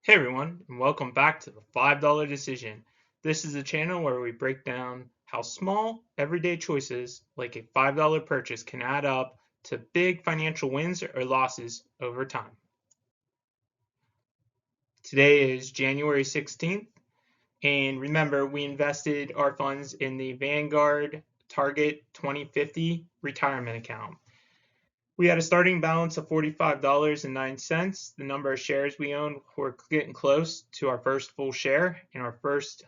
Hey everyone, and welcome back to the $5 Decision. This is a channel where we break down how small, everyday choices like a $5 purchase can add up to big financial wins or losses over time. Today is January 16th, and remember, we invested our funds in the Vanguard Target 2050 retirement account. We had a starting balance of $45.09. The number of shares we owned were getting close to our first full share and our first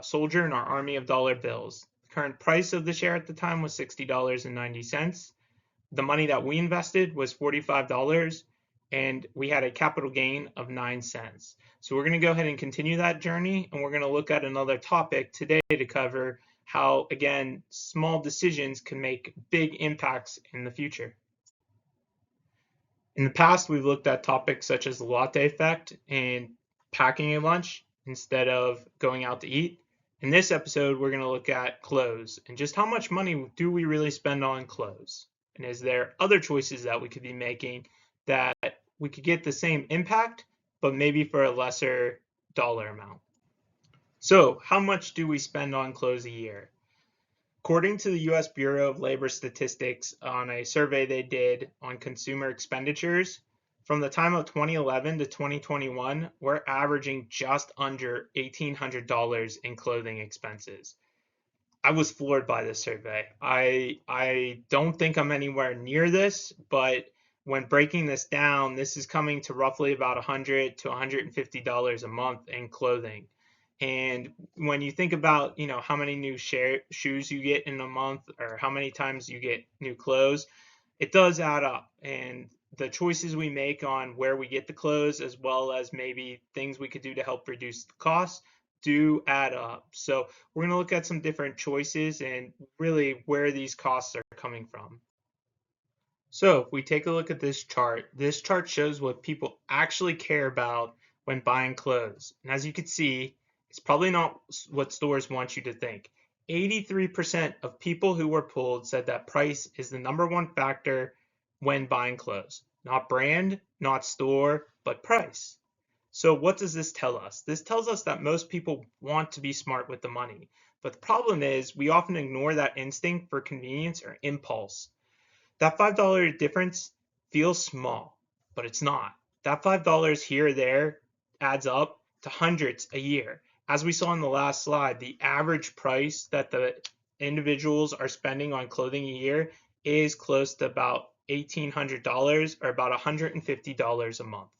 soldier in our army of dollar bills. The current price of the share at the time was $60.90. The money that we invested was $45, and we had a capital gain of 9 cents. So we're going to go ahead and continue that journey, and we're going to look at another topic today to cover how, again, small decisions can make big impacts in the future. In the past, we've looked at topics such as the latte effect and packing a lunch instead of going out to eat. In this episode, we're going to look at clothes and just how much money do we really spend on clothes? And is there other choices that we could be making that we could get the same impact, but maybe for a lesser dollar amount? So, how much do we spend on clothes a year? According to the U.S. Bureau of Labor Statistics, on a survey they did on consumer expenditures, from the time of 2011 to 2021, we're averaging just under $1,800 in clothing expenses. I was floored by this survey. I don't think I'm anywhere near this, but when breaking this down, this is coming to roughly about $100 to $150 a month in clothing. And when you think about, how many new shoes you get in a month or how many times you get new clothes, it does add up. And the choices we make on where we get the clothes, as well as maybe things we could do to help reduce the costs, do add up. So we're going to look at some different choices and really where these costs are coming from. So if we take a look at this chart shows what people actually care about when buying clothes. And as you can see, it's probably not what stores want you to think. 83% of people who were polled said that price is the number one factor when buying clothes. Not brand, not store, but price. So what does this tell us? This tells us that most people want to be smart with the money. But the problem is we often ignore that instinct for convenience or impulse. That $5 difference feels small, but it's not. That $5 here or there adds up to hundreds a year. As we saw in the last slide, the average price that the individuals are spending on clothing a year is close to about $1,800 or about $150 a month.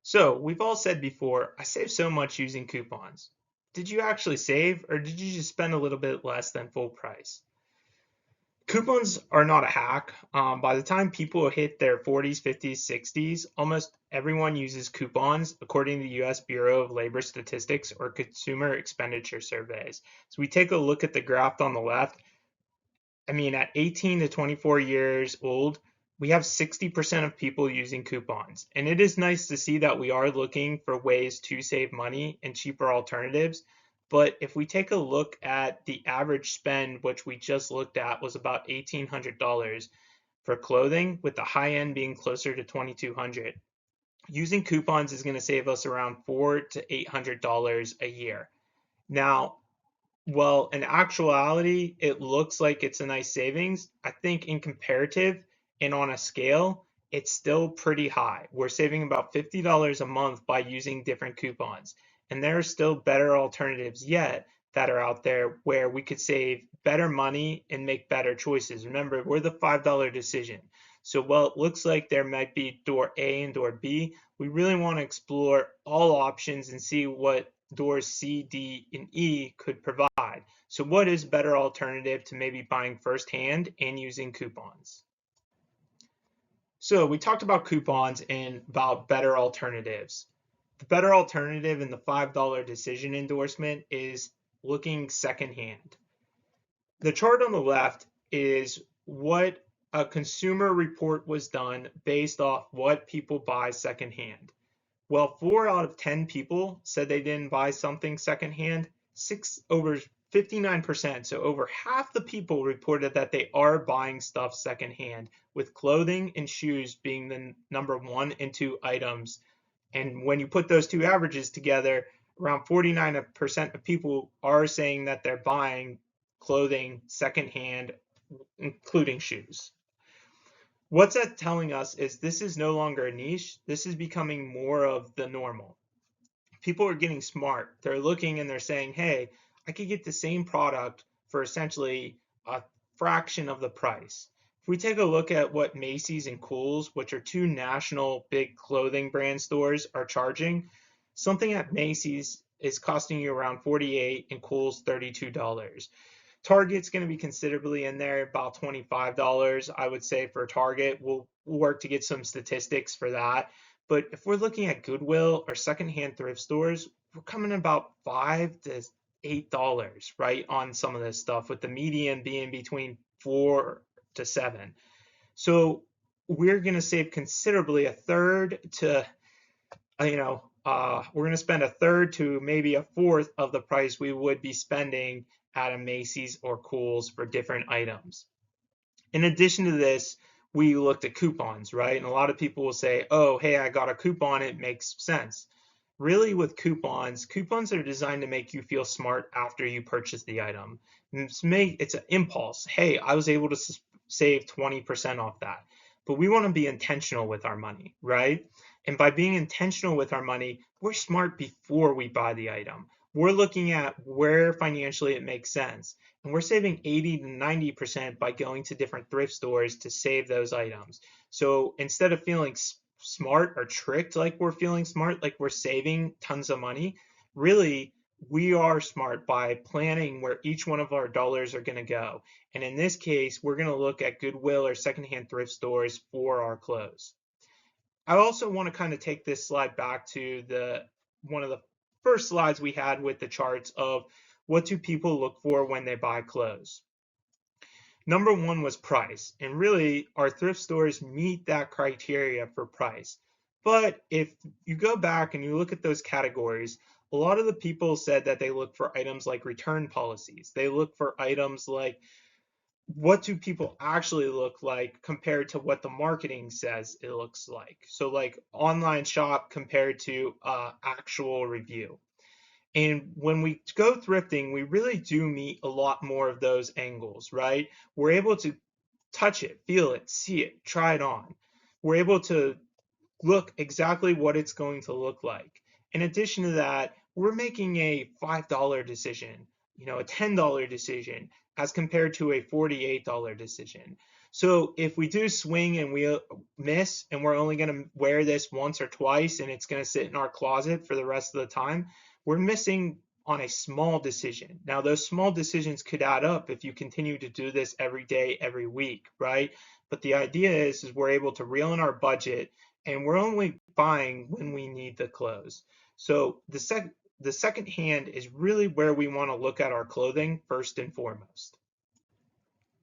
So we've all said before, I save so much using coupons. Did you actually save, or did you just spend a little bit less than full price? Coupons are not a hack. By the time people hit their 40s, 50s, 60s, almost everyone uses coupons, according to the U.S. Bureau of Labor Statistics or Consumer Expenditure Surveys. So we take a look at the graph on the left. At 18 to 24 years old, we have 60% of people using coupons. And it is nice to see that we are looking for ways to save money and cheaper alternatives. But if we take a look at the average spend, which we just looked at was about $1,800 for clothing, with the high end being closer to $2,200. Using coupons is going to save us around $400 to $800 a year. Now, well, in actuality, it looks like it's a nice savings. I think in comparative and on a scale, it's still pretty high. We're saving about $50 a month by using different coupons. And there are still better alternatives yet that are out there where we could save better money and make better choices. Remember, we're the $5 decision. So while it looks like there might be door A and door B, we really want to explore all options and see what doors C, D, and E could provide. So what is a better alternative to maybe buying firsthand and using coupons? So we talked about coupons and about better alternatives. The better alternative in the $5 decision endorsement is looking secondhand. The chart on the left is what a consumer report was done based off what people buy secondhand. Well, 4 out of 10 people said they didn't buy something secondhand. Over 59%, so over half the people reported that they are buying stuff secondhand, with clothing and shoes being the number 1 and 2 items And when you put those two averages together, around 49% of people are saying that they're buying clothing secondhand, including shoes. What's that telling us is this is no longer a niche. This is becoming more of the normal. People are getting smart. They're looking and they're saying, hey, I could get the same product for essentially a fraction of the price. If we take a look at what Macy's and Kohl's, which are two national big clothing brand stores, are charging, something at Macy's is costing you around $48 and Kohl's $32. Target's going to be considerably in there, about $25, I would say, for Target. We'll work to get some statistics for that. But if we're looking at Goodwill or secondhand thrift stores, we're coming about $5 to $8, right, on some of this stuff, with the median being between 4 to 7. So we're going to save considerably, a third to, we're going to spend a third to maybe a fourth of the price we would be spending at a Macy's or Kohl's for different items. In addition to this, we looked at coupons, right? And a lot of people will say, oh, hey, I got a coupon, it makes sense. Really, with coupons are designed to make you feel smart after you purchase the item. It's an impulse. Hey, I was able to save 20% off that. But we want to be intentional with our money, right? And by being intentional with our money, we're smart before we buy the item. We're looking at where financially it makes sense. And we're saving 80 to 90% by going to different thrift stores to save those items. So instead of feeling smart or tricked like we're feeling smart, like we're saving tons of money, really, we are smart by planning where each one of our dollars are going to go. And in this case, we're going to look at Goodwill or secondhand thrift stores for our clothes. I also want to kind of take this slide back to one of the first slides we had with the charts of what do people look for when they buy clothes. Number one was price, and really our thrift stores meet that criteria for price. But if you go back and you look at those categories, a lot of the people said that they look for items like return policies. They look for items like, what do people actually look like compared to what the marketing says it looks like? So like online shop compared to actual review. And when we go thrifting, we really do meet a lot more of those angles, right? We're able to touch it, feel it, see it, try it on. We're able to look exactly what it's going to look like. In addition to that, we're making a $5 decision, a $10 decision as compared to a $48 decision. So if we do swing and we miss and we're only going to wear this once or twice and it's going to sit in our closet for the rest of the time, we're missing on a small decision. Now, those small decisions could add up if you continue to do this every day, every week, right? But the idea is we're able to reel in our budget and we're only buying when we need the clothes. So the second hand is really where we want to look at our clothing first and foremost.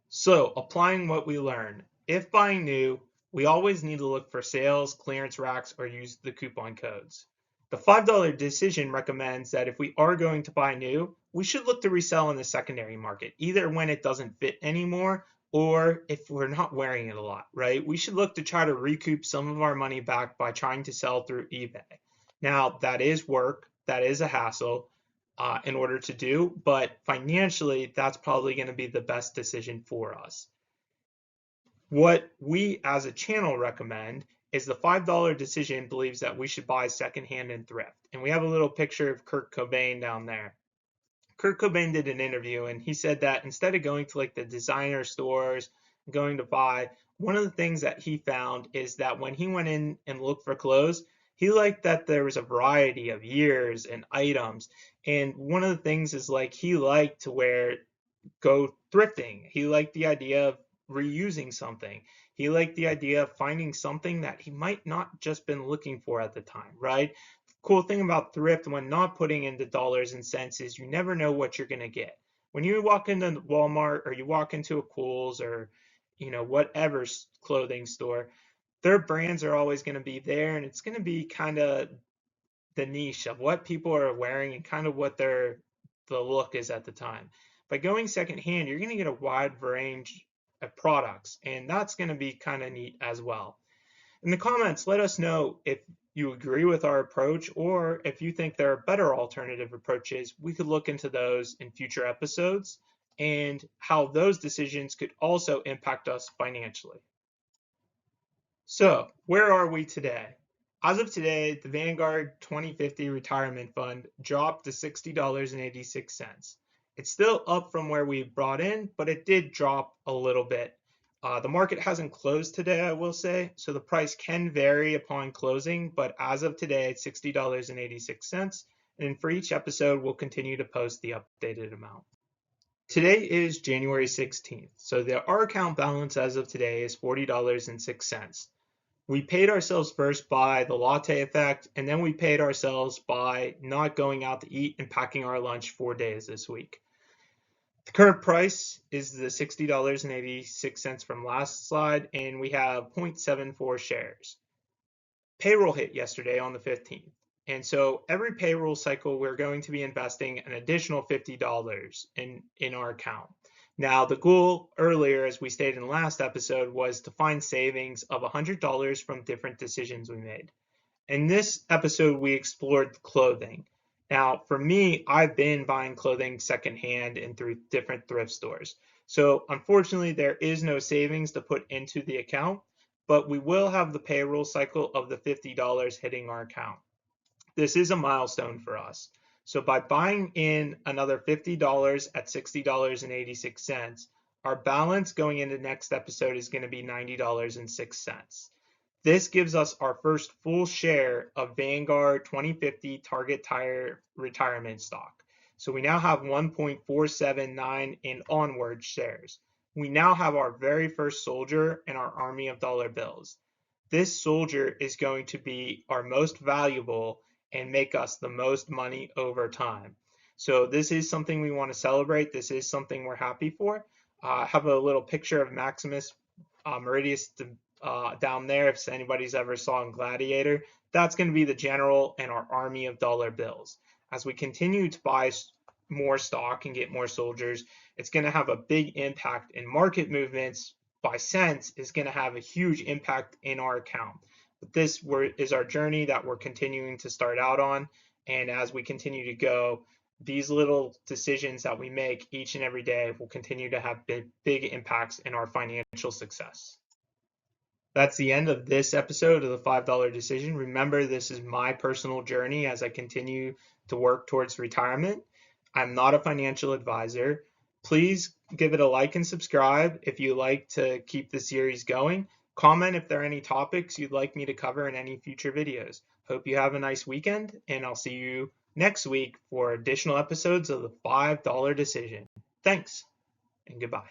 So applying what we learned, if buying new, we always need to look for sales, clearance racks, or use the coupon codes. The $5 decision recommends that if we are going to buy new, we should look to resell in the secondary market, either when it doesn't fit anymore or if we're not wearing it a lot, right? We should look to try to recoup some of our money back by trying to sell through eBay. Now, that is work, that is a hassle in order to do, but financially, that's probably going to be the best decision for us. What we as a channel recommend is the $5 decision believes that we should buy secondhand and thrift. And we have a little picture of Kurt Cobain down there. Kurt Cobain did an interview and he said that instead of going to like the designer stores, going to buy, one of the things that he found is that when he went in and looked for clothes, he liked that there was a variety of years and items. And one of the things is like he liked to go thrifting. He liked the idea of reusing something. He liked the idea of finding something that he might not just been looking for at the time, right? Cool thing about thrift when not putting into dollars and cents is you never know what you're going to get. When you walk into Walmart or you walk into a Kohl's or whatever clothing store, their brands are always going to be there and it's going to be kind of the niche of what people are wearing and kind of what the look is at the time. By going secondhand, you're going to get a wide range of products and that's going to be kind of neat as well. In the comments, let us know if you agree with our approach, or if you think there are better alternative approaches, we could look into those in future episodes and how those decisions could also impact us financially. So, where are we today? As of today, the Vanguard 2050 Retirement Fund dropped to $60.86. It's still up from where we brought in, but it did drop a little bit. The market hasn't closed today, I will say, so the price can vary upon closing, but as of today, it's $60.86. And for each episode, we'll continue to post the updated amount. Today is January 16th, so our account balance as of today is $40.06. We paid ourselves first by the latte effect, and then we paid ourselves by not going out to eat and packing our lunch 4 days this week. The current price is the $60.86 from last slide, and we have 0.74 shares. Payroll hit yesterday on the 15th. And so every payroll cycle, we're going to be investing an additional $50 in our account. Now, the goal earlier, as we stated in the last episode, was to find savings of $100 from different decisions we made. In this episode, we explored clothing. Now, for me, I've been buying clothing secondhand and through different thrift stores. So unfortunately, there is no savings to put into the account, but we will have the payroll cycle of the $50 hitting our account. This is a milestone for us. So by buying in another $50 at $60.86, our balance going into next episode is going to be $90.06. This gives us our first full share of Vanguard 2050 Target Tire retirement stock. So we now have 1.479 and onward shares. We now have our very first soldier in our army of dollar bills. This soldier is going to be our most valuable and make us the most money over time. So this is something we want to celebrate. This is something we're happy for. I have a little picture of Maximus Meridius down there. If anybody's ever saw in Gladiator, that's going to be the general and our army of dollar bills. As we continue to buy more stock and get more soldiers, it's going to have a big impact in market movements. By cents is going to have a huge impact in our account. But this is our journey that we're continuing to start out on. And as we continue to go, these little decisions that we make each and every day will continue to have big impacts in our financial success. That's the end of this episode of the $5 Decision. Remember, this is my personal journey as I continue to work towards retirement. I'm not a financial advisor. Please give it a like and subscribe if you like to keep the series going. Comment if there are any topics you'd like me to cover in any future videos. Hope you have a nice weekend, and I'll see you next week for additional episodes of the $5 Decision. Thanks, and goodbye.